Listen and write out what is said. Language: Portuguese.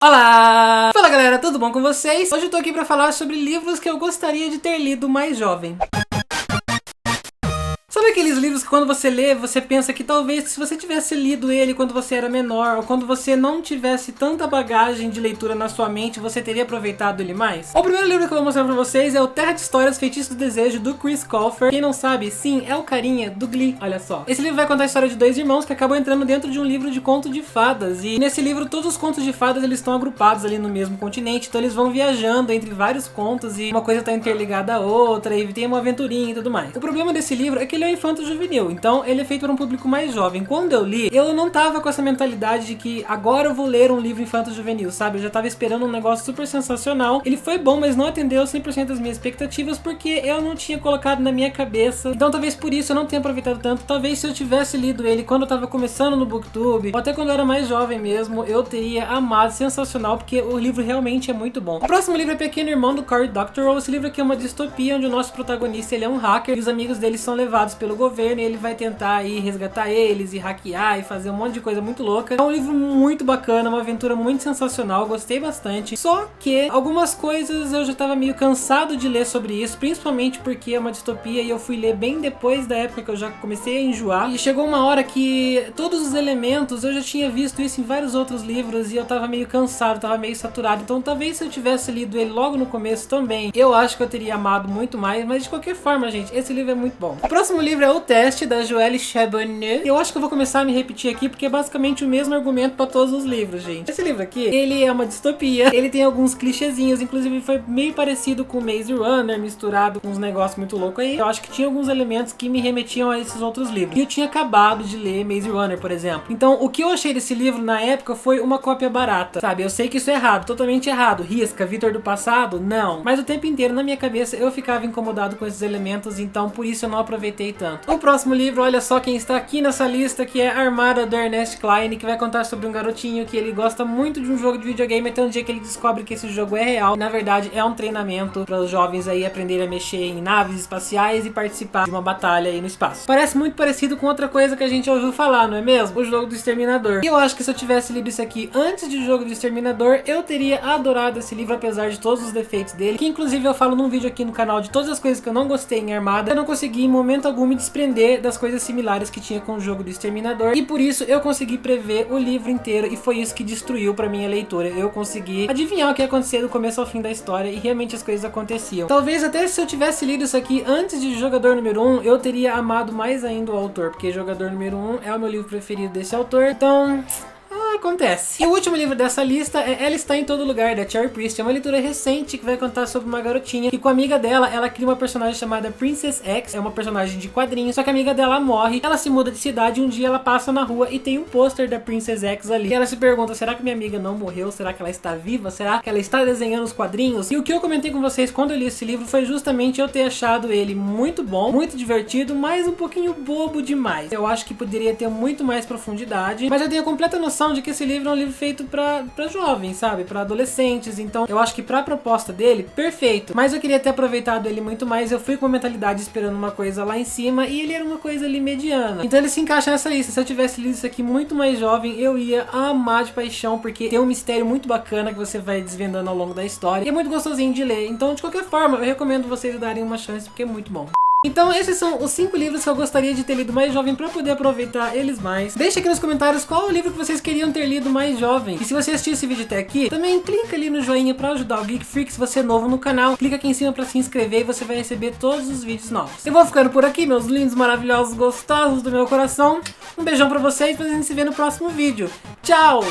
Olá! Fala galera, tudo bom com vocês? Hoje eu tô aqui pra falar sobre livros que eu gostaria de ter lido mais jovem. Sabe aqueles livros que quando você lê, você pensa que talvez se você tivesse lido ele quando você era menor, ou quando você não tivesse tanta bagagem de leitura na sua mente, você teria aproveitado ele mais? O primeiro livro que eu vou mostrar pra vocês é o Terra de Histórias, Feitiço do Desejo, do Chris Colfer. Quem não sabe, sim, é o carinha do Glee, olha só. Esse livro vai contar a história de dois irmãos que acabam entrando dentro de um livro de conto de fadas. E nesse livro, todos os contos de fadas, eles estão agrupados ali no mesmo continente, então eles vão viajando entre vários contos e uma coisa tá interligada à outra, e tem uma aventurinha e tudo mais. O problema desse livro é que ele é infanto-juvenil, então ele é feito para um público mais jovem. Quando eu li, eu não tava com essa mentalidade de que agora eu vou ler um livro infanto-juvenil, sabe? Eu já tava esperando um negócio super sensacional. Ele foi bom, mas não atendeu 100% das minhas expectativas, porque eu não tinha colocado na minha cabeça. Então talvez por isso eu não tenha aproveitado tanto. Talvez se eu tivesse lido ele quando eu tava começando no BookTube, ou até quando eu era mais jovem mesmo, eu teria amado, sensacional, porque o livro realmente é muito bom. O próximo livro é Pequeno Irmão, do Cory Doctorow. Esse livro aqui é uma distopia, onde o nosso protagonista ele é um hacker, e os amigos dele são levados pelo governo, e ele vai tentar aí resgatar eles, e hackear, e fazer um monte de coisa muito louca. É um livro muito bacana, uma aventura muito sensacional, gostei bastante. Só que algumas coisas eu já tava meio cansado de ler sobre isso, principalmente porque é uma distopia, e eu fui ler bem depois da época que eu já comecei a enjoar. E chegou uma hora que todos os elementos, eu já tinha visto isso em vários outros livros, e eu tava meio cansado, tava meio saturado. Então talvez se eu tivesse lido ele logo no começo também, eu acho que eu teria amado muito mais. Mas de qualquer forma, gente, esse livro é muito bom. O próximo livro é O Teste, da Joelle Charbonnet. Eu acho que eu vou começar a me repetir aqui, porque é basicamente o mesmo argumento para todos os livros, gente. Esse livro aqui, ele é uma distopia, ele tem alguns clichêzinhos, inclusive foi meio parecido com Maze Runner, misturado com uns negócios muito loucos aí. Eu acho que tinha alguns elementos que me remetiam a esses outros livros. E eu tinha acabado de ler Maze Runner, por exemplo. Então, o que eu achei desse livro na época foi uma cópia barata, sabe? Eu sei que isso é errado, totalmente errado. Risca, Vitor do passado? Não. Mas o tempo inteiro, na minha cabeça, eu ficava incomodado com esses elementos, então por isso eu não aproveitei tanto. O próximo livro, olha só quem está aqui nessa lista, que é Armada, do Ernest Cline, que vai contar sobre um garotinho que ele gosta muito de um jogo de videogame, até um dia que ele descobre que esse jogo é real. Na verdade, é um treinamento para os jovens aí aprenderem a mexer em naves espaciais e participar de uma batalha aí no espaço. Parece muito parecido com outra coisa que a gente ouviu falar, não é mesmo? O jogo do Exterminador. E eu acho que se eu tivesse lido isso aqui antes de O Jogo do Exterminador, eu teria adorado esse livro, apesar de todos os defeitos dele, que inclusive eu falo num vídeo aqui no canal de todas as coisas que eu não gostei em Armada. Eu não consegui em momento algum me desprender das coisas similares que tinha com O Jogo do Exterminador, e por isso eu consegui prever o livro inteiro, e foi isso que destruiu pra minha leitura. Eu consegui adivinhar o que ia acontecer do começo ao fim da história, e realmente as coisas aconteciam. Talvez até se eu tivesse lido isso aqui antes de Jogador Número 1, eu teria amado mais ainda o autor, porque Jogador Número 1 é o meu livro preferido desse autor, então... acontece. E o último livro dessa lista é Ela Está em Todo Lugar, da Cherry Priest. É uma leitura recente que vai contar sobre uma garotinha que, com a amiga dela, ela cria uma personagem chamada Princess X. É uma personagem de quadrinhos, só que a amiga dela morre, ela se muda de cidade, e um dia ela passa na rua e tem um pôster da Princess X ali. E ela se pergunta, será que minha amiga não morreu? Será que ela está viva? Será que ela está desenhando os quadrinhos? E o que eu comentei com vocês quando eu li esse livro foi justamente eu ter achado ele muito bom, muito divertido, mas um pouquinho bobo demais. Eu acho que poderia ter muito mais profundidade, mas eu tenho a completa noção de que esse livro é um livro feito pra jovens, sabe? Pra adolescentes. Então eu acho que pra proposta dele, perfeito. Mas eu queria ter aproveitado ele muito mais. Eu fui com uma mentalidade esperando uma coisa lá em cima, e ele era uma coisa ali mediana. Então ele se encaixa nessa lista. Se eu tivesse lido isso aqui muito mais jovem, eu ia amar de paixão, porque tem um mistério muito bacana que você vai desvendando ao longo da história, e é muito gostosinho de ler. Então, de qualquer forma, eu recomendo vocês darem uma chance, porque é muito bom. Então esses são os 5 livros que eu gostaria de ter lido mais jovem pra poder aproveitar eles mais. Deixa aqui nos comentários qual o livro que vocês queriam ter lido mais jovem. E se você assistiu esse vídeo até aqui, também clica ali no joinha pra ajudar o Geek Freak. Se você é novo no canal, clica aqui em cima pra se inscrever, e você vai receber todos os vídeos novos. Eu vou ficando por aqui, meus lindos, maravilhosos, gostosos do meu coração. Um beijão pra vocês, e a gente se vê no próximo vídeo. Tchau!